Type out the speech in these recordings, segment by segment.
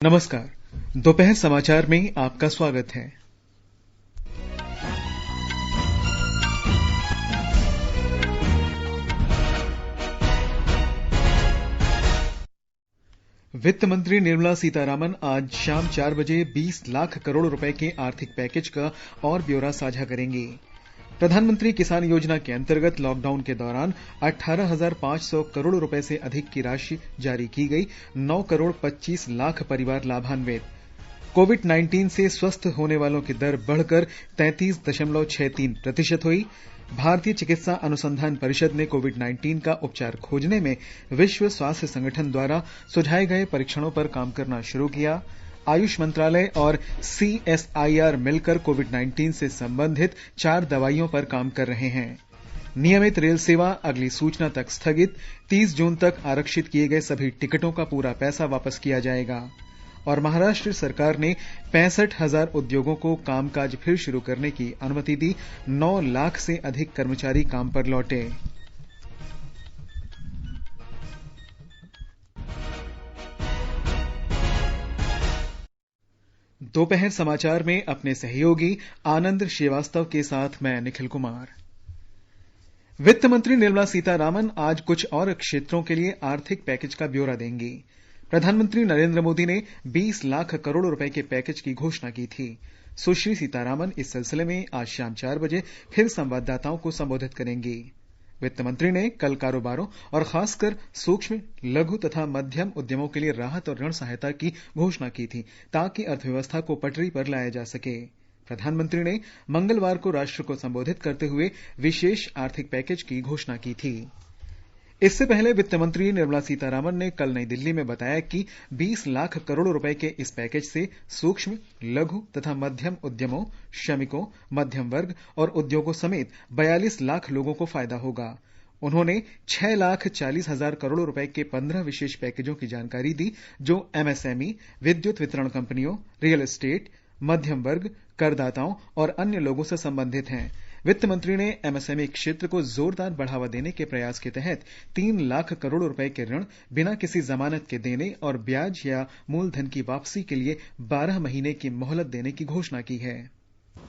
नमस्कार। दोपहर समाचार में आपका स्वागत है। वित्त मंत्री निर्मला सीतारामन आज शाम 4 बजे 20 लाख करोड़ रुपए के आर्थिक पैकेज का और ब्यौरा साझा करेंगी। प्रधानमंत्री किसान योजना के अंतर्गत लॉकडाउन के दौरान 18,500 करोड़ रुपए से अधिक की राशि जारी की गई। 9 करोड़ 25 लाख परिवार लाभान्वित। कोविड-19 से स्वस्थ होने वालों की दर बढ़कर 33.63% हुई। भारतीय चिकित्सा अनुसंधान परिषद ने कोविड-19 का उपचार खोजने में विश्व स्वास्थ्य संगठन द्वारा सुझाए गए परीक्षणों पर काम करना शुरू किया। आयुष मंत्रालय और CSIR मिलकर कोविड-19 से संबंधित 4 दवाइयों पर काम कर रहे हैं। नियमित रेल सेवा अगली सूचना तक स्थगित। 30 जून तक आरक्षित किए गए सभी टिकटों का पूरा पैसा वापस किया जाएगा। और महाराष्ट्र सरकार ने 65,000 उद्योगों को कामकाज फिर शुरू करने की अनुमति दी। 9 लाख से अधिक कर्मचारी काम पर लौटे। दोपहर समाचार में अपने सहयोगी आनंद श्रीवास्तव के साथ मैं निखिल कुमार। वित्त मंत्री निर्मला सीतारामन आज कुछ और क्षेत्रों के लिए आर्थिक पैकेज का ब्यौरा देंगी। प्रधानमंत्री नरेंद्र मोदी ने 20 लाख करोड़ रुपए के पैकेज की घोषणा की थी। सुश्री सीतारामन इस सिलसिले में आज शाम 4 बजे फिर संवाददाताओं को संबोधित करेंगी। वित्त मंत्री ने कल कारोबारों और खासकर सूक्ष्म, लघु तथा मध्यम उद्यमों के लिए राहत और ऋण सहायता की घोषणा की थी ताकि अर्थव्यवस्था को पटरी पर लाया जा सके। प्रधानमंत्री ने मंगलवार को राष्ट्र को संबोधित करते हुए विशेष आर्थिक पैकेज की घोषणा की थी। इससे पहले वित्त मंत्री निर्मला सीतारामन ने कल नई दिल्ली में बताया कि 20 लाख करोड़ रुपए के इस पैकेज से सूक्ष्म, लघु तथा मध्यम उद्यमों, श्रमिकों, मध्यम वर्ग और उद्योगों समेत 42 लाख लोगों को फायदा होगा। उन्होंने 6,40,000 करोड़ रुपए के 15 विशेष पैकेजों की जानकारी दी जो MSME, विद्युत वितरण कंपनियों, रियल एस्टेट, मध्यम वर्ग, करदाताओं और अन्य लोगों से संबंधित हैं। वित्त मंत्री ने MSME क्षेत्र को जोरदार बढ़ावा देने के प्रयास के तहत 3 लाख करोड़ रुपए के ऋण बिना किसी जमानत के देने और ब्याज या मूलधन की वापसी के लिए 12 महीने की मोहलत देने की घोषणा की है।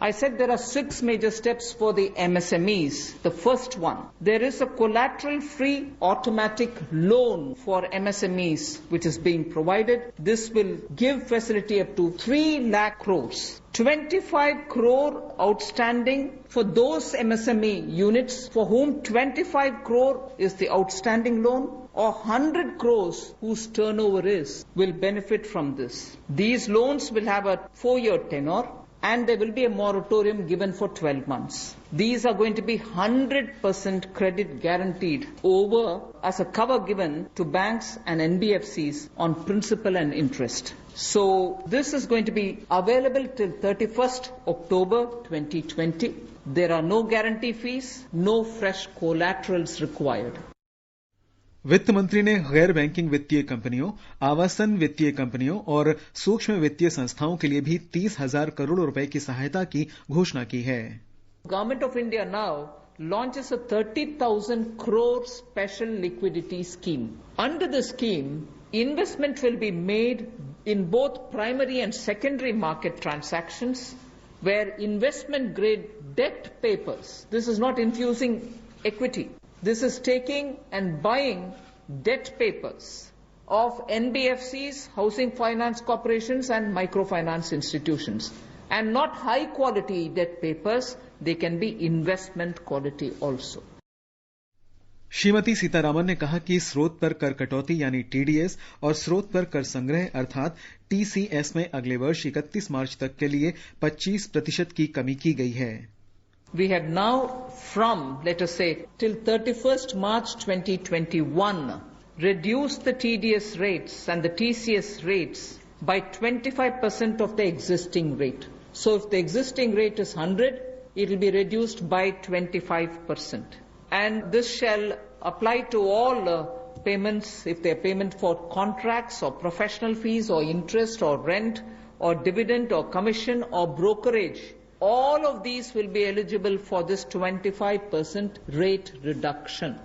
I said there are 6 major steps for the MSMEs. The first one, there is a collateral-free automatic loan for MSMEs which is being provided. This will give facility up to 3 lakh crores. 25 crore outstanding for those MSME units for whom 25 crore is the outstanding loan or 100 crores whose turnover will benefit from this. These loans will have a 4-year tenure. And there will be a moratorium given for 12 months. These are going to be 100% credit guaranteed over as a cover given to banks and NBFCs on principal and interest. So this is going to be available till 31st October 2020. There are no guarantee fees, no fresh collaterals required. वित्त मंत्री ने गैर banking वित्तीय कंपनियों, आवासन वित्तीय कंपनियों और सूक्ष्म वित्तीय संस्थाओं के लिए भी 30,000 करोड़ रुपए की सहायता की घोषणा की है। Government of India now launches a 30,000 crore special liquidity scheme. Under the scheme, investment will be made in both primary and secondary market transactions where investment grade debt papers, this is not infusing equity. This is taking and buying debt papers of NBFCs, housing finance corporations and microfinance institutions. And not high quality debt papers, they can be investment quality also. Shrimati Sitharaman ने कहा कि स्रोत पर कर कटौती यानी TDS और स्रोत पर कर संग्रह अर्थात TCS में अगले वर्ष 31 मार्च तक के लिए 25% की कमी की गई है। We have now from, let us say, till 31st March 2021, reduced the TDS rates and the TCS rates by 25% of the existing rate. So if the existing rate is 100, it will be reduced by 25%. And this shall apply to all payments, if they are payment for contracts or professional fees or interest or rent or dividend or commission or brokerage. All of these will be eligible for this 25% rate reduction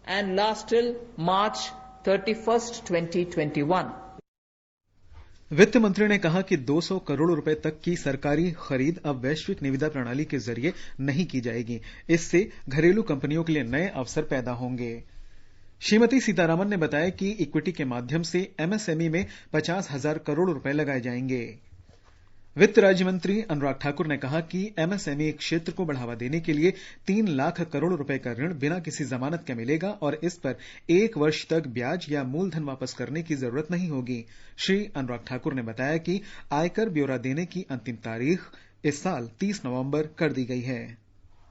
and last till March 31st, 2021. वित्त मंत्री ने कहा कि 200 करोड़ रुपए तक की सरकारी खरीद अब वैश्विक निविदा प्रणाली के जरिए नहीं की जाएगी। इससे घरेलू कंपनियों के लिए नए अवसर पैदा होंगे। श्रीमती सीतारामन ने बताया कि इक्विटी के माध्यम से एमएसएमई में 50,000 करोड़ रुपए लगाए जाएंगे। वित्त राज्य मंत्री अनुराग ठाकुर ने कहा कि एमएसएमई क्षेत्र को बढ़ावा देने के लिए 3 लाख करोड़ रुपए का ऋण बिना किसी जमानत के मिलेगा और इस पर 1 वर्ष तक ब्याज या मूलधन वापस करने की जरूरत नहीं होगी। श्री अनुराग ठाकुर ने बताया कि आयकर ब्यौरा देने की अंतिम तारीख इस साल 30 नवंबर कर दी गई है।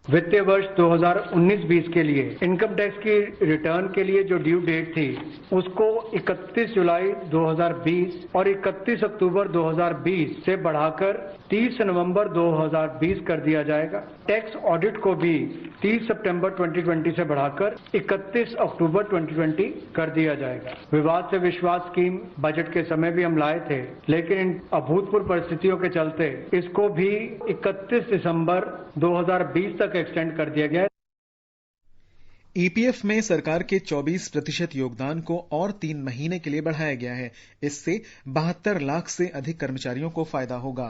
वित्तीय वर्ष 2019-20 के लिए इनकम टैक्स की रिटर्न के लिए जो ड्यू डेट थी उसको 31 जुलाई 2020 और 31 अक्टूबर 2020 से बढ़ाकर 30 नवंबर 2020 कर दिया जाएगा। टैक्स ऑडिट को भी 30 सितंबर 2020 से बढ़ाकर 31 अक्टूबर 2020 कर दिया जाएगा। विवाद से विश्वास स्कीम बजट के समय भी हम लाए थे, लेकिन इन अभूतपूर्व परिस्थितियों के चलते इसको भी 31 दिसंबर 2020 तक एक्सटेंड कर दिया गया है। ईपीएफ में सरकार के 24% योगदान को और 3 महीने के लिए बढ़ाया गया है। इससे 72 लाख से अधिक कर्मचारियों को फायदा होगा।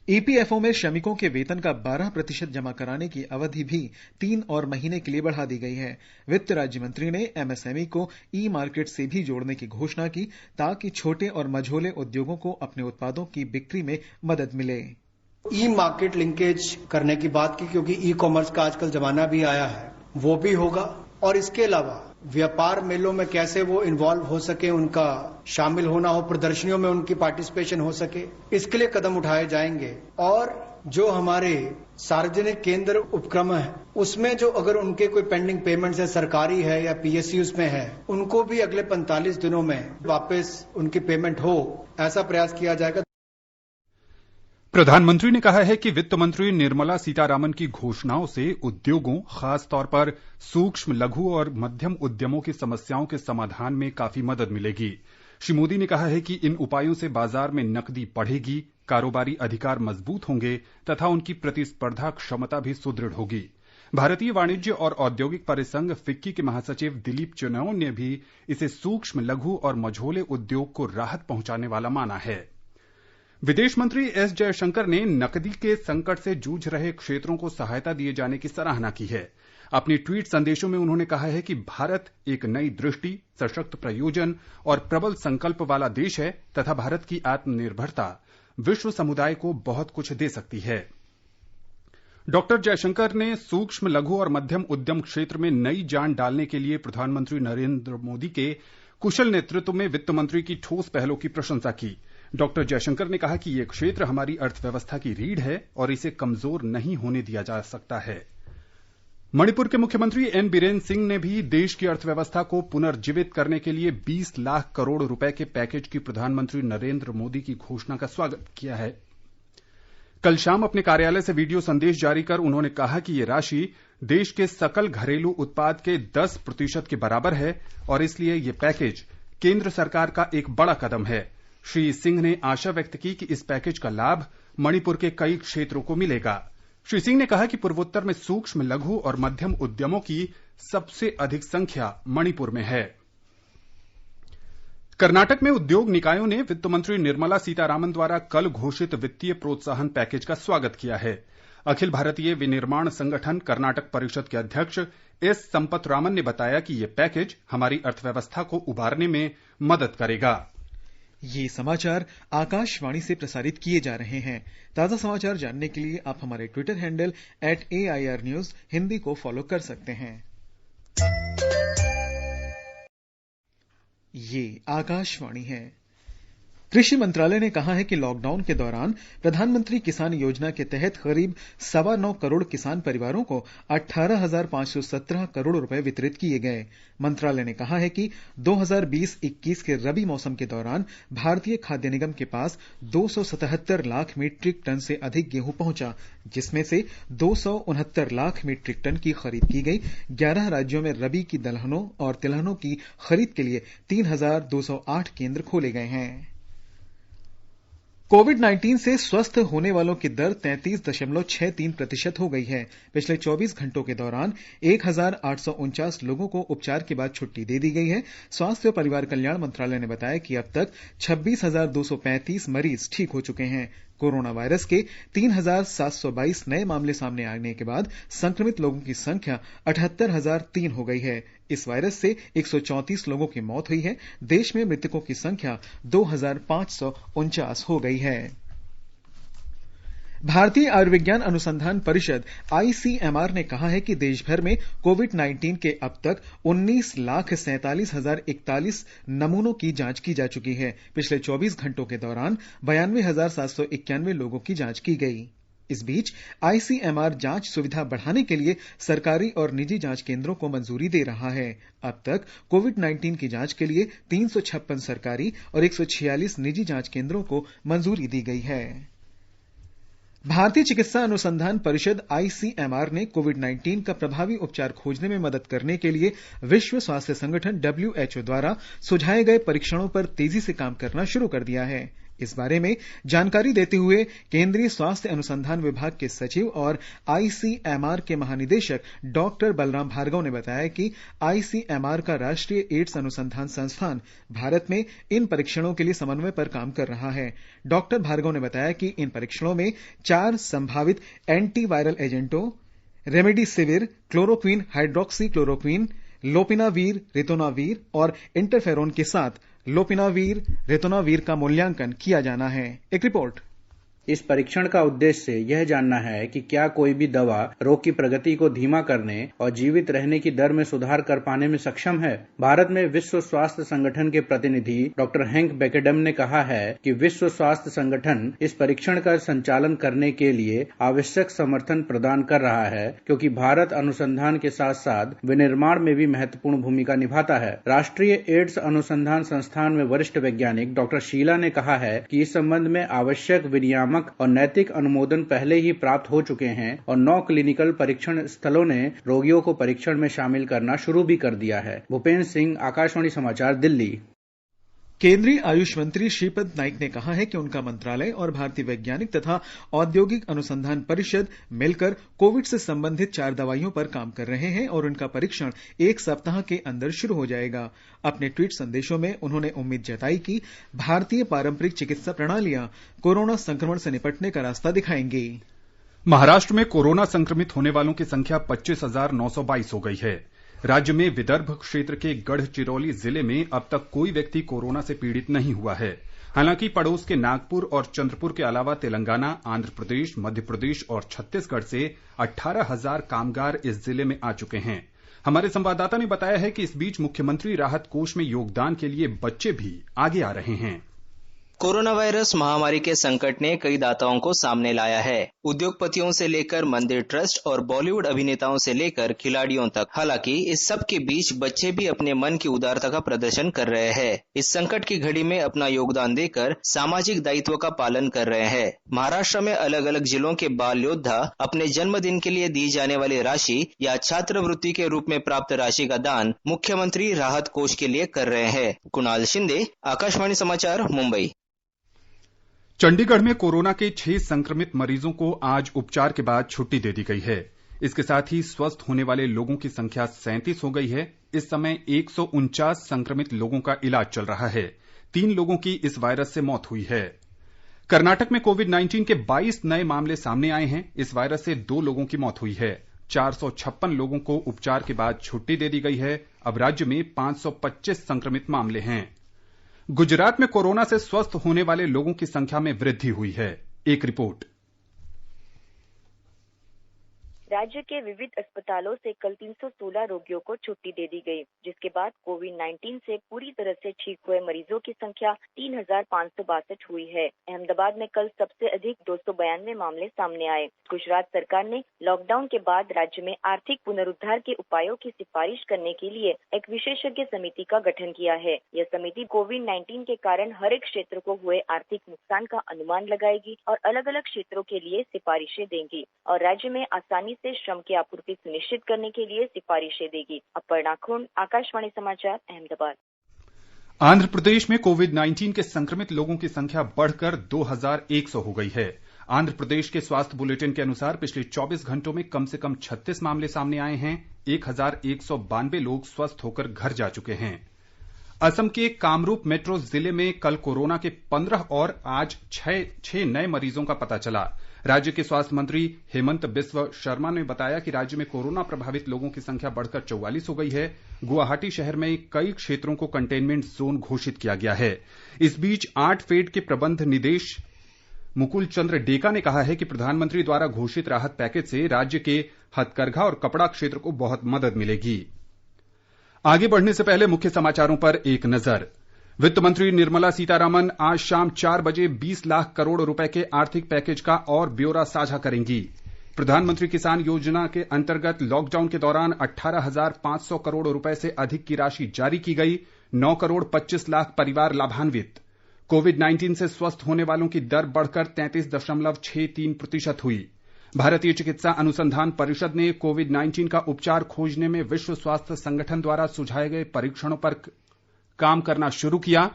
ईपीएफओ में श्रमिकों के वेतन का 12% जमा कराने की अवधि भी 3 और महीने के लिए बढ़ा दी गई है। वित्त राज्य मंत्री ने एमएसएमई को ई मार्केट से भी जोड़ने की घोषणा की ताकि छोटे और मझोले उद्योगों को अपने उत्पादों की बिक्री में मदद मिले। ई मार्केट लिंकेज करने की बात की, क्योंकि ई कॉमर्स का आजकल जमाना भी आया है, वो भी होगा। और इसके अलावा व्यापार मेलों में कैसे वो इन्वॉल्व हो सके, उनका शामिल होना हो, प्रदर्शनियों में उनकी पार्टिसिपेशन हो सके, इसके लिए कदम उठाए जाएंगे। और जो हमारे सार्वजनिक केंद्र उपक्रम है उसमें जो अगर उनके कोई पेंडिंग पेमेंट्स है, सरकारी है या पीएसयूज में है, उनको भी अगले 45 दिनों में वापस उनकी पेमेंट हो, ऐसा प्रयास किया जाएगा। प्रधानमंत्री ने कहा है कि वित्त मंत्री निर्मला सीतारामन की घोषणाओं से उद्योगों, खासतौर पर सूक्ष्म, लघु और मध्यम उद्यमों की समस्याओं के समाधान में काफी मदद मिलेगी। श्री मोदी ने कहा है कि इन उपायों से बाजार में नकदी बढ़ेगी, कारोबारी अधिकार मजबूत होंगे तथा उनकी प्रतिस्पर्धा क्षमता भी सुदृढ़ होगी। भारतीय वाणिज्य और औद्योगिक परिसंघ फिक्की के महासचिव दिलीप चेनोन ने भी इसे सूक्ष्म, लघु और मझोले उद्योग को राहत पहुंचाने वाला माना है। विदेश मंत्री एस जयशंकर ने नकदी के संकट से जूझ रहे क्षेत्रों को सहायता दिए जाने की सराहना की है। अपने ट्वीट संदेशों में उन्होंने कहा है कि भारत एक नई दृष्टि, सशक्त प्रयोजन और प्रबल संकल्प वाला देश है तथा भारत की आत्मनिर्भरता विश्व समुदाय को बहुत कुछ दे सकती है। डॉक्टर जयशंकर ने सूक्ष्म, लघु और मध्यम उद्यम क्षेत्र में नई जान डालने के लिए प्रधानमंत्री नरेंद्र मोदी के कुशल नेतृत्व में वित्त मंत्री की ठोस पहलों की प्रशंसा की। डॉक्टर जयशंकर ने कहा कि ये क्षेत्र हमारी अर्थव्यवस्था की रीढ़ है और इसे कमजोर नहीं होने दिया जा सकता है। मणिपुर के मुख्यमंत्री एन बीरेन सिंह ने भी देश की अर्थव्यवस्था को पुनर्जीवित करने के लिए 20 लाख करोड़ रुपए के पैकेज की प्रधानमंत्री नरेंद्र मोदी की घोषणा का स्वागत किया है। कल शाम अपने कार्यालय से वीडियो संदेश जारी कर उन्होंने कहा कि ये राशि देश के सकल घरेलू उत्पाद के 10% के बराबर है और इसलिए ये पैकेज केंद्र सरकार का एक बड़ा कदम है। श्री सिंह ने आशा व्यक्त की कि इस पैकेज का लाभ मणिपुर के कई क्षेत्रों को मिलेगा। श्री सिंह ने कहा कि पूर्वोत्तर में सूक्ष्म, लघु और मध्यम उद्यमों की सबसे अधिक संख्या मणिपुर में है। कर्नाटक में उद्योग निकायों ने वित्त मंत्री निर्मला सीतारामन द्वारा कल घोषित वित्तीय प्रोत्साहन पैकेज का स्वागत किया है। अखिल भारतीय विनिर्माण संगठन कर्नाटक परिषद के अध्यक्ष एस संपत रामन ने बताया कि यह पैकेज हमारी अर्थव्यवस्था को उभारने में मदद करेगा। ये समाचार आकाशवाणी से प्रसारित किए जा रहे हैं। ताजा समाचार जानने के लिए आप हमारे Twitter handle @AIR News Hindi को फॉलो कर सकते हैं। ये आकाशवाणी है। कृषि मंत्रालय ने कहा है कि लॉकडाउन के दौरान प्रधानमंत्री किसान योजना के तहत करीब 9.25 करोड़ किसान परिवारों को 18,517 करोड़ रुपए वितरित किए गए। मंत्रालय ने कहा है कि 2020-21 के रबी मौसम के दौरान भारतीय खाद्य निगम के पास 277 लाख मीट्रिक टन से अधिक गेहूं पहुंचा, जिसमें से 269 लाख मीट्रिक टन की खरीद की गई। 11 राज्यों में रबी की दलहनों और तिलहनों की खरीद के लिए 3,208 केंद्र खोले गए हैं। कोविड-19 से स्वस्थ होने वालों की दर 33.63% हो गई है। पिछले 24 घंटों के दौरान 1,849 लोगों को उपचार के बाद छुट्टी दे दी गई है। स्वास्थ्य और परिवार कल्याण मंत्रालय ने बताया कि अब तक 26,235 मरीज ठीक हो चुके हैं। कोरोना वायरस के 3,722 नए मामले सामने आने के बाद संक्रमित लोगों की संख्या 78,003 हो गई है। इस वायरस से 134 लोगों की मौत हुई है। देश में मृतकों की संख्या 2,549 हो गई है। भारतीय आयुर्विज्ञान अनुसंधान परिषद आईसीएमआर ने कहा है कि देश भर में कोविड-19 के अब तक 19,47,041 नमूनों की जांच की जा चुकी है। पिछले 24 घंटों के दौरान 92,791 लोगों की जांच की गई। इस बीच आईसीएमआर जांच सुविधा बढ़ाने के लिए सरकारी और निजी जांच केंद्रों को मंजूरी दे रहा है। अब तक कोविड-19 की जांच के लिए 356 सरकारी और 146 निजी जांच केंद्रों को मंजूरी दी गई है। भारतीय चिकित्सा अनुसंधान परिषद आईसीएमआर ने कोविड-19 का प्रभावी उपचार खोजने में मदद करने के लिए विश्व स्वास्थ्य संगठन डब्ल्यूएचओ द्वारा सुझाए गए परीक्षणों पर तेजी से काम करना शुरू कर दिया है। इस बारे में जानकारी देते हुए केंद्रीय स्वास्थ्य अनुसंधान विभाग के सचिव और आईसीएमआर के महानिदेशक डॉक्टर बलराम भार्गव ने बताया कि आईसीएमआर का राष्ट्रीय एड्स अनुसंधान संस्थान भारत में इन परीक्षणों के लिए समन्वय पर काम कर रहा है। डॉक्टर भार्गव ने बताया कि इन परीक्षणों में 4 संभावित एंटीवायरल एजेंटों remdesivir, chloroquine hydroxychloroquine, lopinavir, ritonavir और इंटरफेरोन के साथ लोपिनावीर, रितोनावीर का मूल्यांकन किया जाना है। एक रिपोर्ट। इस परीक्षण का उद्देश्य यह जानना है कि क्या कोई भी दवा रोग की प्रगति को धीमा करने और जीवित रहने की दर में सुधार कर पाने में सक्षम है। भारत में विश्व स्वास्थ्य संगठन के प्रतिनिधि डॉक्टर हैंक बेकेडम ने कहा है कि विश्व स्वास्थ्य संगठन इस परीक्षण का संचालन करने के लिए आवश्यक समर्थन प्रदान कर रहा है, क्योंकि भारत अनुसंधान के साथ साथ विनिर्माण में भी महत्वपूर्ण भूमिका निभाता है। राष्ट्रीय एड्स अनुसंधान संस्थान में वरिष्ठ वैज्ञानिक डॉक्टर शीला ने कहा है कि इस संबंध में आवश्यक विनियामक और नैतिक अनुमोदन पहले ही प्राप्त हो चुके हैं और 9 क्लिनिकल परीक्षण स्थलों ने रोगियों को परीक्षण में शामिल करना शुरू भी कर दिया है। भूपेंद्र सिंह, आकाशवाणी समाचार, दिल्ली। केंद्रीय आयुष मंत्री श्रीपद नाइक ने कहा है कि उनका मंत्रालय और भारतीय वैज्ञानिक तथा औद्योगिक अनुसंधान परिषद मिलकर कोविड से संबंधित 4 दवाइयों पर काम कर रहे हैं और उनका परीक्षण 1 सप्ताह के अंदर शुरू हो जाएगा। अपने ट्वीट संदेशों में उन्होंने उम्मीद जताई कि भारतीय पारंपरिक चिकित्सा प्रणालियां कोरोना संक्रमण से निपटने का रास्ता दिखाएंगी। महाराष्ट्र में कोरोना संक्रमित होने वालों की संख्या 25,922 हो गई है। राज्य में विदर्भ क्षेत्र के गढ़चिरौली जिले में अब तक कोई व्यक्ति कोरोना से पीड़ित नहीं हुआ है। हालांकि पड़ोस के नागपुर और चंद्रपुर के अलावा तेलंगाना, आंध्र प्रदेश, मध्य प्रदेश और छत्तीसगढ़ से 18,000 कामगार इस जिले में आ चुके हैं। हमारे संवाददाता ने बताया है कि इस बीच मुख्यमंत्री राहत कोष में योगदान के लिए बच्चे भी आगे आ रहे हैं। कोरोना वायरस महामारी के संकट ने कई दाताओं को सामने लाया है। उद्योगपतियों से लेकर मंदिर ट्रस्ट और बॉलीवुड अभिनेताओं से लेकर खिलाड़ियों तक। हालांकि इस सब के बीच बच्चे भी अपने मन की उदारता का प्रदर्शन कर रहे हैं। इस संकट की घड़ी में अपना योगदान देकर सामाजिक दायित्व का पालन कर रहे हैं। महाराष्ट्र में अलग अलग जिलों के बाल योद्धा अपने जन्मदिन के लिए दी जाने वाली राशि या छात्रवृत्ति के रूप में प्राप्त राशि का दान मुख्यमंत्री राहत कोष के लिए कर रहे हैं। कुणाल शिंदे, आकाशवाणी समाचार, मुंबई। चंडीगढ़ में कोरोना के 6 संक्रमित मरीजों को आज उपचार के बाद छुट्टी दे दी गई है। इसके साथ ही स्वस्थ होने वाले लोगों की संख्या 37 हो गई है। इस समय 149 संक्रमित लोगों का इलाज चल रहा है। 3 लोगों की इस वायरस से मौत हुई है। कर्नाटक में कोविड-19 के 22 नए मामले सामने आए हैं। इस वायरस से 2 लोगों की मौत हुई है। 456 लोगों को उपचार के बाद छुट्टी दे दी गई है। अब राज्य में 525 संक्रमित मामले हैं। गुजरात में कोरोना से स्वस्थ होने वाले लोगों की संख्या में वृद्धि हुई है। एक रिपोर्ट। राज्य के विविध अस्पतालों से कल 316 रोगियों को छुट्टी दे दी गई, जिसके बाद कोविड-19 से पूरी तरह से ठीक हुए मरीजों की संख्या 3,562 हुई है। अहमदाबाद में कल सबसे अधिक 292 मामले सामने आए। गुजरात सरकार ने लॉकडाउन के बाद राज्य में आर्थिक पुनरुद्धार के उपायों की सिफारिश करने के लिए एक विशेषज्ञ समिति का गठन किया है। यह समिति कोविड-19 के कारण हर एक क्षेत्र को हुए आर्थिक नुकसान का अनुमान लगाएगी और अलग अलग क्षेत्रों के लिए सिफारिशें देंगी और राज्य में आसानी से श्रम की आपूर्ति सुनिश्चित करने के लिए सिफारिशें देगी। अपर्णा खुंड, आकाशवाणी समाचार, अहमदाबाद। आंध्र प्रदेश में कोविड-19 के संक्रमित लोगों की संख्या बढ़कर 2100 हो गई है। आंध्र प्रदेश के स्वास्थ्य बुलेटिन के अनुसार पिछले 24 घंटों में कम से कम 36 मामले सामने आए हैं। 1192 लोग स्वस्थ होकर घर जा चुके हैं। असम के कामरूप मेट्रो जिले में कल कोरोना के 15 और आज 6 नए मरीजों का पता चला। राज्य के स्वास्थ्य मंत्री हेमंत बिस्व शर्मा ने बताया कि राज्य में कोरोना प्रभावित लोगों की संख्या बढ़कर 44 हो गई है। गुवाहाटी शहर में कई क्षेत्रों को कंटेनमेंट जोन घोषित किया गया है। इस बीच आर्टफेड के प्रबंध निदेश मुकुल चंद्र डेका ने कहा है कि प्रधानमंत्री द्वारा घोषित राहत पैकेज से राज्य के हथकरघा और कपड़ा क्षेत्र को बहुत मदद मिलेगी। आगे बढ़ने से पहले मुख्य समाचारों पर एक नजर। वित्त मंत्री निर्मला सीतारामन आज शाम 4 बजे 20 लाख करोड़ रुपए के आर्थिक पैकेज का और ब्यौरा साझा करेंगी। प्रधानमंत्री किसान योजना के अंतर्गत लॉकडाउन के दौरान 18,500 करोड़ रुपए से अधिक की राशि जारी की गई। 9 करोड़ 25 लाख परिवार लाभान्वित। कोविड-19 से स्वस्थ होने वालों की दर बढ़कर 33.63% हुई। भारतीय चिकित्सा अनुसंधान परिषद ने कोविड-19 का उपचार खोजने में विश्व स्वास्थ्य संगठन द्वारा सुझाए गए परीक्षणों पर काम करना शुरू किया।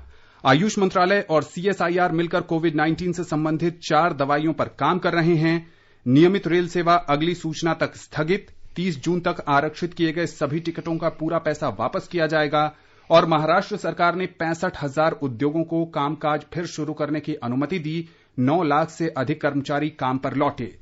आयुष मंत्रालय और CSIR मिलकर कोविड-19 से संबंधित 4 दवाइयों पर काम कर रहे हैं। नियमित रेल सेवा अगली सूचना तक स्थगित। 30 जून तक आरक्षित किए गए सभी टिकटों का पूरा पैसा वापस किया जाएगा। और महाराष्ट्र सरकार ने 65,000 उद्योगों को कामकाज फिर शुरू करने की अनुमति दी। 9 लाख से अधिक कर्मचारी काम पर लौटे।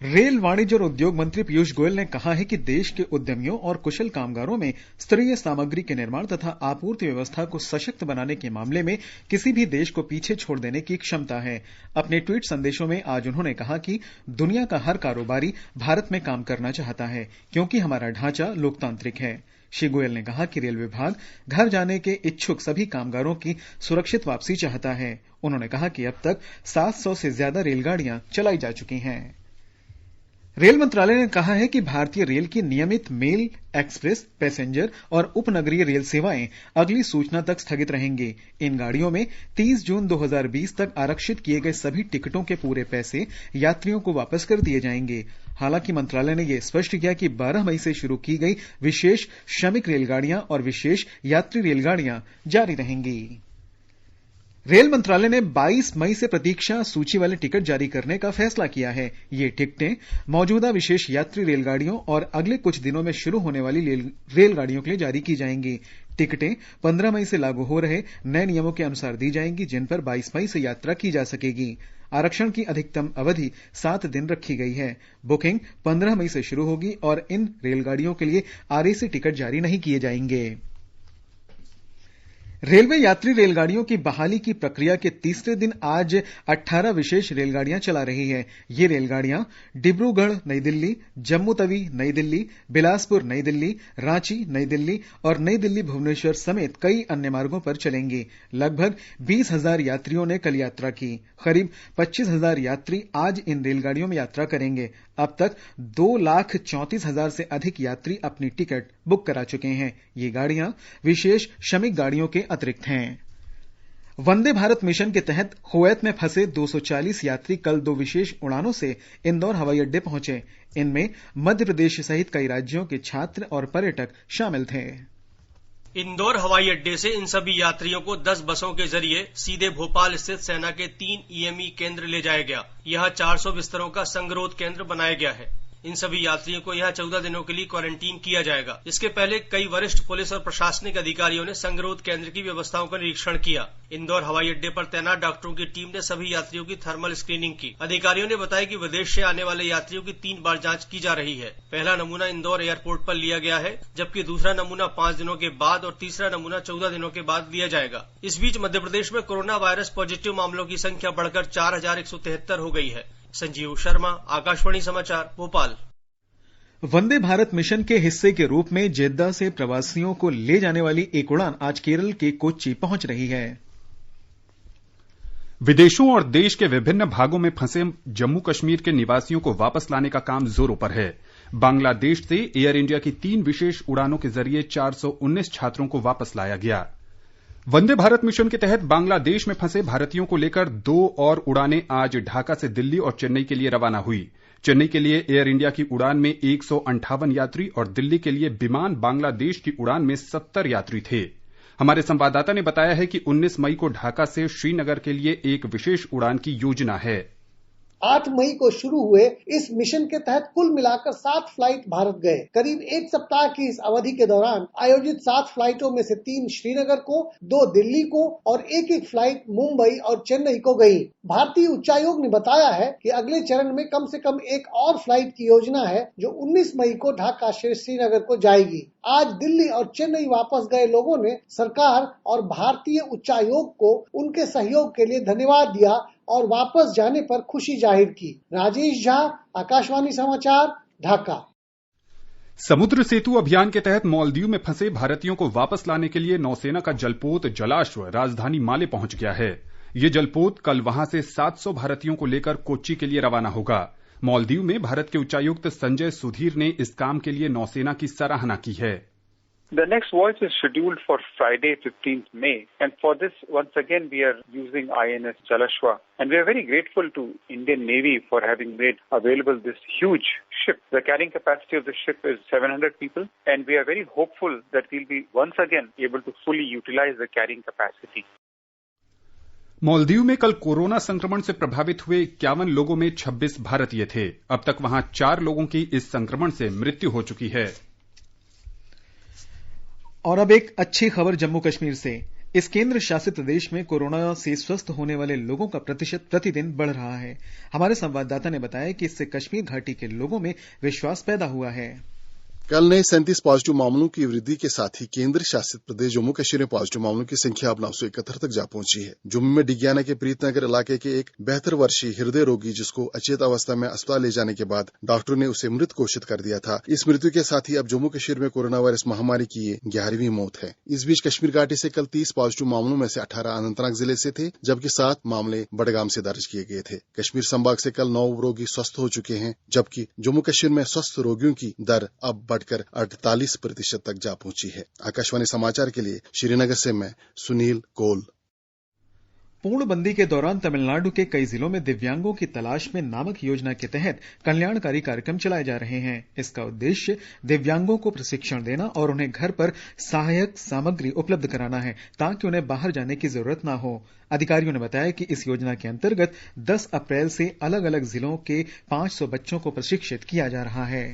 रेल वाणिज्य और उद्योग मंत्री पीयूष गोयल ने कहा है कि देश के उद्यमियों और कुशल कामगारों में स्तरीय सामग्री के निर्माण तथा आपूर्ति व्यवस्था को सशक्त बनाने के मामले में किसी भी देश को पीछे छोड़ देने की क्षमता है। अपने ट्वीट संदेशों में आज उन्होंने कहा कि दुनिया का हर कारोबारी भारत में काम करना चाहता है क्योंकि हमारा ढांचा लोकतांत्रिक है। श्री गोयल ने कहा कि रेल विभाग घर जाने के इच्छुक सभी कामगारों की सुरक्षित वापसी चाहता है। उन्होंने कहा कि अब तक 700 से ज्यादा रेलगाड़ियां चलाई जा चुकी हैं। रेल मंत्रालय ने कहा है कि भारतीय रेल की नियमित मेल, एक्सप्रेस, पैसेंजर और उपनगरीय रेल सेवाएं अगली सूचना तक स्थगित रहेंगी। इन गाड़ियों में 30 जून 2020 तक आरक्षित किए गए सभी टिकटों के पूरे पैसे यात्रियों को वापस कर दिए जाएंगे। हालांकि मंत्रालय ने यह स्पष्ट किया कि 12 मई से शुरू की गई विशेष श्रमिक रेलगाड़ियां और विशेष यात्री रेलगाड़ियां जारी रहेंगी। रेल मंत्रालय ने 22 मई से प्रतीक्षा सूची वाले टिकट जारी करने का फैसला किया है। ये टिकटें मौजूदा विशेष यात्री रेलगाड़ियों और अगले कुछ दिनों में शुरू होने वाली रेलगाड़ियों के लिए जारी की जाएंगी। टिकटें 15 मई से लागू हो रहे नए नियमों के अनुसार दी जाएंगी, जिन पर 22 मई से यात्रा की जा सकेगी। आरक्षण की अधिकतम अवधि 7 दिन रखी गई है। बुकिंग 15 मई से शुरू होगी और इन रेलगाड़ियों के लिए RAC टिकट जारी नहीं किए जाएंगे। रेलवे यात्री रेलगाड़ियों की बहाली की प्रक्रिया के तीसरे दिन आज 18 विशेष रेलगाड़ियां चला रही है। ये रेलगाड़ियां डिब्रूगढ़ नई दिल्ली, जम्मू तवी नई दिल्ली, बिलासपुर नई दिल्ली, रांची नई दिल्ली और नई दिल्ली भुवनेश्वर समेत कई अन्य मार्गों पर चलेंगी। लगभग 20,000 यात्रियों ने कल यात्रा की। करीब 25,000 यात्री आज इन रेलगाड़ियों में यात्रा करेंगे। अब तक 2,34,000 से अधिक यात्री अपनी टिकट बुक करा चुके हैं। ये गाड़ियां विशेष श्रमिक गाड़ियों के अतिरिक्त हैं। वंदे भारत मिशन के तहत कुवैत में फंसे 240 यात्री कल 2 विशेष उड़ानों से इंदौर हवाई अड्डे पहुंचे। इनमें मध्य प्रदेश सहित कई राज्यों के छात्र और पर्यटक शामिल थे। इंदौर हवाई अड्डे से इन सभी यात्रियों को 10 बसों के जरिए सीधे भोपाल स्थित सेना के 3 EME केंद्र ले जाया गया। यहाँ 400 बिस्तरों का संगरोध केंद्र बनाया गया है। इन सभी यात्रियों को यहाँ 14 दिनों के लिए क्वारंटीन किया जाएगा। इसके पहले कई वरिष्ठ पुलिस और प्रशासनिक अधिकारियों ने संगरोध केंद्र की व्यवस्थाओं का निरीक्षण किया। इंदौर हवाई अड्डे पर तैनात डॉक्टरों की टीम ने सभी यात्रियों की थर्मल स्क्रीनिंग की। अधिकारियों ने बताया कि विदेश से आने वाले यात्रियों की 3 बार जांच की जा रही है। पहला नमूना इंदौर एयरपोर्ट पर लिया गया है, जबकि दूसरा नमूना 5 दिनों के बाद और तीसरा नमूना 14 दिनों के बाद लिया जाएगा। इस बीच मध्य प्रदेश में कोरोना वायरस पॉजिटिव मामलों की संख्या बढ़कर 4,173 हो गई है। संजीव शर्मा, आकाशवाणी समाचार, भोपाल। वंदे भारत मिशन के हिस्से के रूप में जेद्दा से प्रवासियों को ले जाने वाली एक उड़ान आज केरल के कोच्चि पहुंच रही है। विदेशों और देश के विभिन्न भागों में फंसे जम्मू कश्मीर के निवासियों को वापस लाने का काम जोरों पर है। बांग्लादेश से एयर इंडिया की 3 विशेष उड़ानों के जरिए 419 छात्रों को वापस लाया गया। वंदे भारत मिशन के तहत बांग्लादेश में फंसे भारतीयों को लेकर 2 और उड़ानें आज ढाका से दिल्ली और चेन्नई के लिए रवाना हुई। चेन्नई के लिए एयर इंडिया की उड़ान में 158 यात्री और दिल्ली के लिए विमान बांग्लादेश की उड़ान में 70 यात्री थे। हमारे संवाददाता ने बताया है कि 19 मई को ढाका से श्रीनगर के लिए एक विशेष उड़ान की योजना है। 8 मई को शुरू हुए इस मिशन के तहत कुल मिलाकर 7 फ्लाइट भारत गए। करीब 1 सप्ताह की इस अवधि के दौरान आयोजित 7 फ्लाइटों में से 3 श्रीनगर को, 2 दिल्ली को और एक फ्लाइट मुंबई और चेन्नई को गई। भारतीय उच्चायोग ने बताया है कि अगले चरण में कम से कम एक और फ्लाइट की योजना है जो 19 मई को ढाका से श्रीनगर को जाएगी। आज दिल्ली और चेन्नई वापस गए लोगों ने सरकार और भारतीय उच्चायोग को उनके सहयोग के लिए धन्यवाद दिया और वापस जाने पर खुशी जाहिर की। राजेश झा, आकाशवाणी समाचार, ढाका। समुद्र सेतु अभियान के तहत मालदीव में फंसे भारतीयों को वापस लाने के लिए नौसेना का जलपोत जलाश्व राजधानी माले पहुंच गया है। ये जलपोत कल वहां से 700 भारतीयों को लेकर कोच्चि के लिए रवाना होगा। मालदीव में भारत के उच्चायुक्त संजय सुधीर ने इस काम के लिए नौसेना की सराहना की है। The next voyage is scheduled for Friday, 15th May, and for this, once again, we are using INS Jalashwa, and we are very grateful to Indian Navy for having made available this huge ship. The carrying capacity of the ship is 700 people, and we are very hopeful that we'll be once again able to fully utilize the carrying capacity. Maldives में कल corona संक्रमण से प्रभावित हुए 51 लोगों में 26 भारतीय थे। अब तक वहां 4 लोगों की इस संक्रमण से मृत्यु हो चुकी है। और अब एक अच्छी खबर जम्मू कश्मीर से। इस केंद्र शासित प्रदेश में कोरोना से स्वस्थ होने वाले लोगों का प्रतिशत प्रतिदिन बढ़ रहा है। हमारे संवाददाता ने बताया कि इससे कश्मीर घाटी के लोगों में विश्वास पैदा हुआ है। कल नए 37 पॉजिटिव मामलों की वृद्धि के साथ ही केंद्र शासित प्रदेश जम्मू कश्मीर में पॉजिटिव मामलों की संख्या अब 971 तक जा पहुंची है। जम्मू में डिग्याना के प्रीतनगर इलाके के एक 72 वर्षीय हृदय रोगी जिसको अचेत अवस्था में अस्पताल ले जाने के बाद डॉक्टरों ने उसे मृत घोषित कर दिया था। इस मृत्यु के साथ ही अब जम्मू कश्मीर में कोरोना वायरस महामारी की ये 11वीं मौत है। इस बीच कश्मीर घाटी से कल 30 पॉजिटिव मामलों में से 18 अनंतनाग जिले से थे, जबकि 7 मामले बडगाम से दर्ज किए गए थे। कश्मीर संभाग से कल 9 रोगी स्वस्थ हो चुके हैं, जबकि जम्मू कश्मीर में स्वस्थ रोगियों की दर अब बढ़कर 48% तक जा पहुंची है। आकाशवाणी समाचार के लिए श्रीनगर से मैं सुनील कौल। पूर्णबंदी के दौरान तमिलनाडु के कई जिलों में दिव्यांगों की तलाश में नामक योजना के तहत कल्याणकारी कार्यक्रम चलाए जा रहे हैं। इसका उद्देश्य दिव्यांगों को प्रशिक्षण देना और उन्हें घर पर सहायक सामग्री उपलब्ध कराना है ताकि उन्हें बाहर जाने की जरूरत न हो। अधिकारियों ने बताया कि इस योजना के अंतर्गत 10 अप्रैल से अलग अलग जिलों के 500 बच्चों को प्रशिक्षित किया जा रहा है।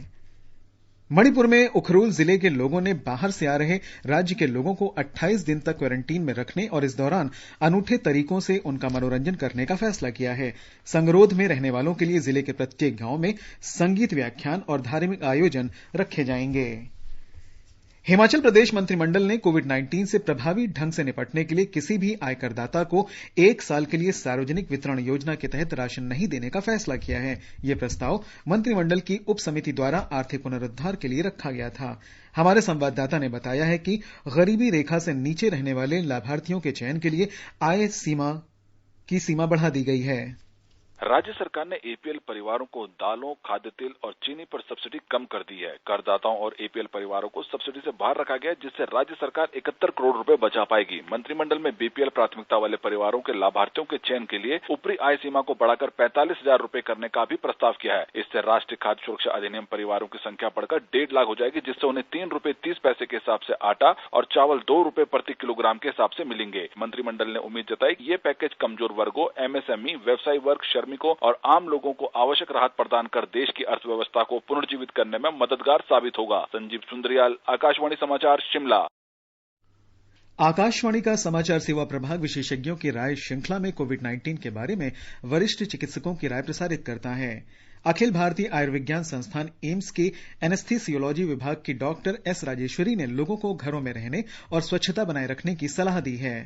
मणिपुर में उखरूल जिले के लोगों ने बाहर से आ रहे राज्य के लोगों को 28 दिन तक क्वारंटीन में रखने और इस दौरान अनूठे तरीकों से उनका मनोरंजन करने का फैसला किया है। संगरोध में रहने वालों के लिए जिले के प्रत्येक गांव में संगीत व्याख्यान और धार्मिक आयोजन रखे जाएंगे। हिमाचल प्रदेश मंत्रिमंडल ने कोविड-19 से प्रभावी ढंग से निपटने के लिए किसी भी आयकरदाता को 1 साल के लिए सार्वजनिक वितरण योजना के तहत राशन नहीं देने का फैसला किया है। यह प्रस्ताव मंत्रिमंडल की उप समिति द्वारा आर्थिक पुनरुद्धार के लिए रखा गया था। हमारे संवाददाता ने बताया है कि गरीबी रेखा से नीचे रहने वाले लाभार्थियों के चयन के लिए आय की सीमा बढ़ा दी गई है। राज्य सरकार ने एपीएल परिवारों को दालों, खाद्य तेल और चीनी पर सब्सिडी कम कर दी है। करदाताओं और एपीएल परिवारों को सब्सिडी से बाहर रखा गया, जिससे राज्य सरकार 71 करोड़ रुपए बचा पाएगी। मंत्रिमंडल में बीपीएल प्राथमिकता वाले परिवारों के लाभार्थियों के चयन के लिए ऊपरी आय सीमा को बढ़ाकर 45,000 रुपए करने का भी प्रस्ताव किया है। इससे राष्ट्रीय खाद्य सुरक्षा अधिनियम परिवारों की संख्या बढ़कर 1.5 लाख हो जाएगी, जिससे उन्हें 3 रुपए 30 पैसे के हिसाब से आटा और चावल 2 रुपए प्रति किलोग्राम के हिसाब से मिलेंगे। मंत्रिमंडल ने उम्मीद जताई कि ये पैकेज कमजोर वर्गों, एमएसएमई, व्यवसायी वर्ग, श्रमिकों और आम लोगों को आवश्यक राहत प्रदान कर देश की अर्थव्यवस्था को पुनर्जीवित करने में मददगार साबित होगा। संजीव सुंदरियाल, आकाशवाणी समाचार, शिमला। आकाशवाणी का समाचार सेवा प्रभाग विशेषज्ञों की राय श्रृंखला में कोविड-19 के बारे में वरिष्ठ चिकित्सकों की राय प्रसारित करता है। अखिल भारतीय आयुर्विज्ञान संस्थान एम्स के एनेस्थीसियोलॉजी विभाग की डॉक्टर एस राजेश्वरी ने लोगों को घरों में रहने और स्वच्छता बनाए रखने की सलाह दी है।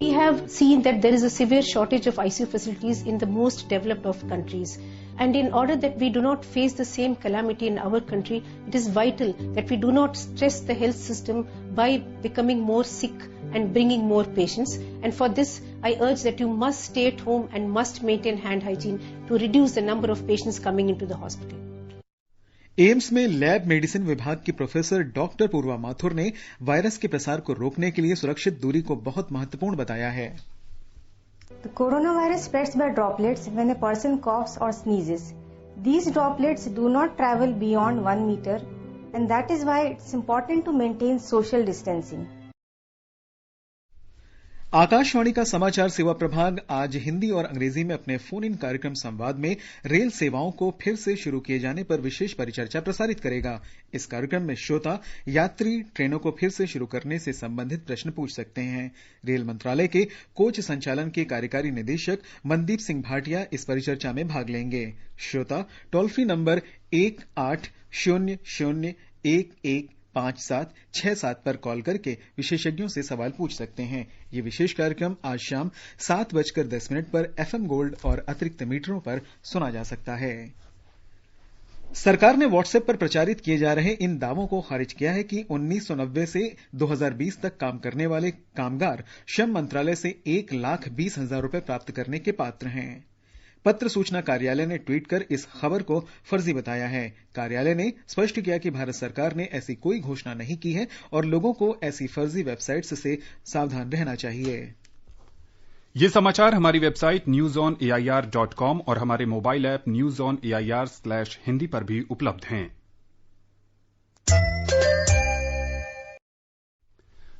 We have seen that there is a severe shortage of ICU facilities in the most developed of countries. And in order that we do not face the same calamity in our country, it is vital that we do not stress the health system by becoming more sick and bringing more patients. And for this, I urge that you must stay at home and must maintain hand hygiene to reduce the number of patients coming into the hospital. AIIMS में lab medicine विभाग की professor doctor पूर्वा माथुर ने virus के प्रसार को रोकने के लिए सुरक्षित दूरी को बहुत महत्वपूर्ण बताया है। The coronavirus spreads by droplets when a person coughs or sneezes. These droplets do not travel beyond 1 meter, and that is why it's important to maintain social distancing. Akashvani का समाचार सेवा प्रभाग आज हिंदी और अंग्रेजी में अपने फोन इन कार्यक्रम संवाद में रेल सेवाओं को फिर से शुरू किए जाने पर विशेष परिचर्चा प्रसारित करेगा। इस कार्यक्रम में श्रोता यात्री ट्रेनों को फिर से शुरू करने से संबंधित प्रश्न पूछ सकते हैं। रेल मंत्रालय के कोच संचालन के कार्यकारी निदेशक मनदीप सिंह भाटिया इस परिचर्चा में भाग लेंगे। श्रोता टोल फ्री नंबर 1800-115767 पर कॉल करके विशेषज्ञों से सवाल पूछ सकते हैं। ये विशेष कार्यक्रम आज शाम 7:10 पर FM गोल्ड और अतिरिक्त मीटरों पर सुना जा सकता है। सरकार ने व्हाट्सएप पर प्रचारित किए जा रहे इन दावों को खारिज किया है कि 1990 से 2020 तक काम करने वाले कामगार श्रम मंत्रालय से 1,20,000 रुपए प्राप्त करने के पात्र हैं। पत्र सूचना कार्यालय ने ट्वीट कर इस खबर को फर्जी बताया है। कार्यालय ने स्पष्ट किया कि भारत सरकार ने ऐसी कोई घोषणा नहीं की है और लोगों को ऐसी फर्जी वेबसाइट्स से सावधान रहना चाहिए। ये समाचार हमारी वेबसाइट newsonair.com और हमारे मोबाइल ऐप newsonair/hindi पर भी उपलब्ध हैं।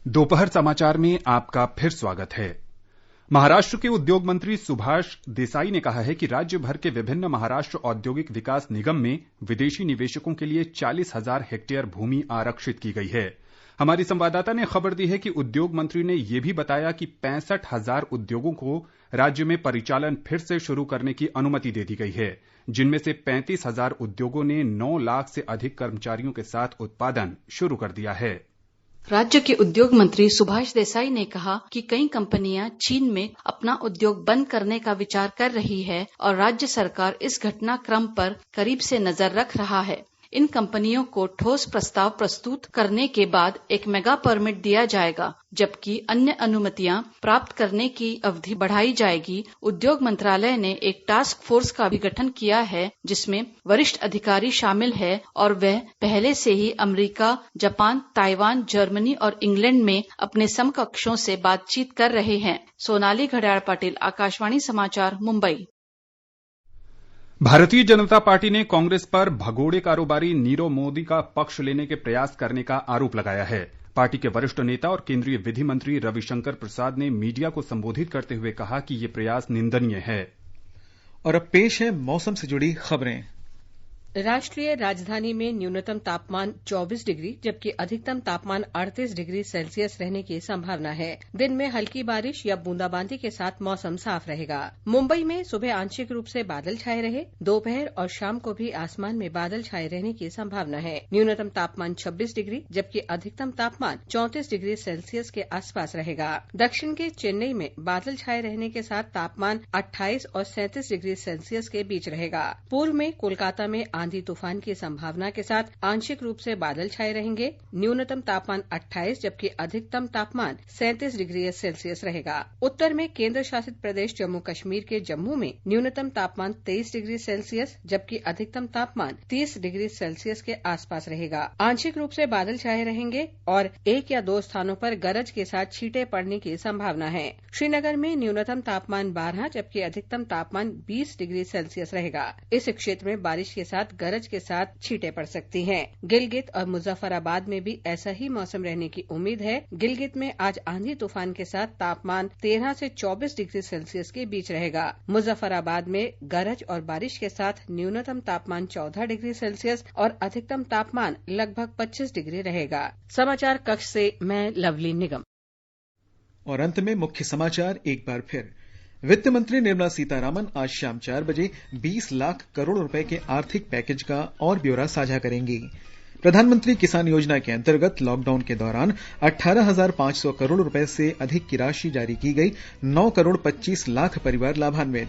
दोपहर समाचार में आपका फिर स्वागत है। महाराष्ट्र के उद्योग मंत्री सुभाष देसाई ने कहा है कि राज्य भर के विभिन्न महाराष्ट्र औद्योगिक विकास निगम में विदेशी निवेशकों के लिए 40,000 हेक्टेयर भूमि आरक्षित की गई है। हमारी संवाददाता ने खबर दी है कि उद्योग मंत्री ने यह भी बताया कि 65,000 उद्योगों को राज्य में परिचालन फिर से शुरू करने की अनुमति दे दी गई है, जिनमें से 35,000 उद्योगों ने 9 लाख से अधिक कर्मचारियों के साथ उत्पादन शुरू कर दिया है। राज्य के उद्योग मंत्री सुभाष देसाई ने कहा कि कई कंपनियां चीन में अपना उद्योग बंद करने का विचार कर रही है और राज्य सरकार इस घटनाक्रम पर करीब से नजर रख रहा है। इन कंपनियों को ठोस प्रस्ताव प्रस्तुत करने के बाद एक मेगा परमिट दिया जाएगा, जबकि अन्य अनुमतियां प्राप्त करने की अवधि बढ़ाई जाएगी। उद्योग मंत्रालय ने एक टास्क फोर्स का भी गठन किया है, जिसमें वरिष्ठ अधिकारी शामिल है और वह पहले से ही अमेरिका, जापान, ताइवान, जर्मनी और इंग्लैंड में अपने समकक्षों से बातचीत कर रहे हैं। सोनाली घड़ियाल पाटिल, आकाशवाणी समाचार, मुंबई। भारतीय जनता पार्टी ने कांग्रेस पर भगोड़े कारोबारी नीरव मोदी का पक्ष लेने के प्रयास करने का आरोप लगाया है। पार्टी के वरिष्ठ नेता और केंद्रीय विधि मंत्री रविशंकर प्रसाद ने मीडिया को संबोधित करते हुए कहा कि ये प्रयास निंदनीय है। और अब पेश है मौसम से जुड़ी खबरें। राष्ट्रीय राजधानी में न्यूनतम तापमान 24 डिग्री जबकि अधिकतम तापमान 38 डिग्री सेल्सियस रहने की संभावना है। दिन में हल्की बारिश या बूंदाबांदी के साथ मौसम साफ रहेगा। मुंबई में सुबह आंशिक रूप से बादल छाए रहे। दोपहर और शाम को भी आसमान में बादल छाए रहने की संभावना है। न्यूनतम तापमान 26 डिग्री जबकि अधिकतम तापमान 34 डिग्री सेल्सियस के आसपास रहेगा। दक्षिण के चेन्नई में बादल छाए रहने के साथ तापमान 28 और 37 डिग्री सेल्सियस के बीच रहेगा। पूर्व में कोलकाता में आंधी तूफान की संभावना के साथ आंशिक रूप से बादल छाए रहेंगे। न्यूनतम तापमान 28 जबकि अधिकतम तापमान 37 डिग्री सेल्सियस रहेगा। उत्तर में केंद्र शासित प्रदेश जम्मू कश्मीर के जम्मू में न्यूनतम तापमान 23 डिग्री सेल्सियस जबकि अधिकतम तापमान 30 डिग्री सेल्सियस के आसपास रहेगा। आंशिक रूप से बादल छाए रहेंगे और 1 या 2 स्थानों पर गरज के साथ छींटे पड़ने की संभावना है। श्रीनगर में न्यूनतम तापमान 12 जबकि अधिकतम तापमान 20 डिग्री सेल्सियस रहेगा। इस क्षेत्र में बारिश के साथ गरज के साथ छींटे पड़ सकती हैं। गिलगित और मुजफ्फराबाद में भी ऐसा ही मौसम रहने की उम्मीद है। गिलगित में आज आंधी तूफान के साथ तापमान 13 से 24 डिग्री सेल्सियस के बीच रहेगा। मुजफ्फराबाद में गरज और बारिश के साथ न्यूनतम तापमान 14 डिग्री सेल्सियस और अधिकतम तापमान लगभग 25 डिग्री रहेगा। समाचार कक्ष से मैं लवली निगम। और अंत में मुख्य समाचार एक बार फिर। वित्त मंत्री निर्मला सीतारामन आज शाम 4 बजे 20 लाख करोड़ रुपए के आर्थिक पैकेज का और ब्यौरा साझा करेंगी। प्रधानमंत्री किसान योजना के अंतर्गत लॉकडाउन के दौरान 18,500 करोड़ रुपए से अधिक की राशि जारी की गई। 9 करोड़ 25 लाख परिवार लाभान्वित।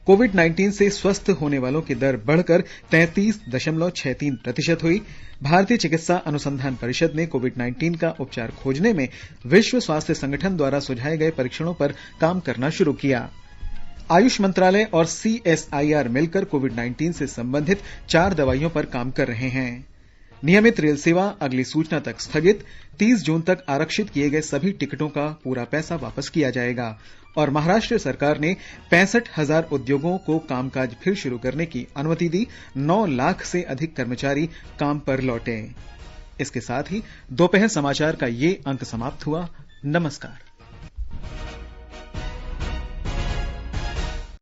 कोविड-19 से स्वस्थ होने वालों की दर बढ़कर 33.63% हुई। भारतीय चिकित्सा अनुसंधान परिषद ने कोविड-19 का उपचार खोजने में विश्व स्वास्थ्य संगठन द्वारा सुझाए गए परीक्षणों पर काम करना शुरू किया। आयुष मंत्रालय और CSIR मिलकर कोविड-19 से संबंधित 4 दवाइयों पर काम कर रहे हैं। नियमित रेल सेवा अगली सूचना तक स्थगित। 30 जून तक आरक्षित किए गए सभी टिकटों का पूरा पैसा वापस किया जाएगा। और महाराष्ट्र सरकार ने 65,000 उद्योगों को कामकाज फिर शुरू करने की अनुमति दी। 9 लाख से अधिक कर्मचारी काम पर लौटे। इसके साथ ही दोपहर समाचार का ये अंक समाप्त हुआ। नमस्कार।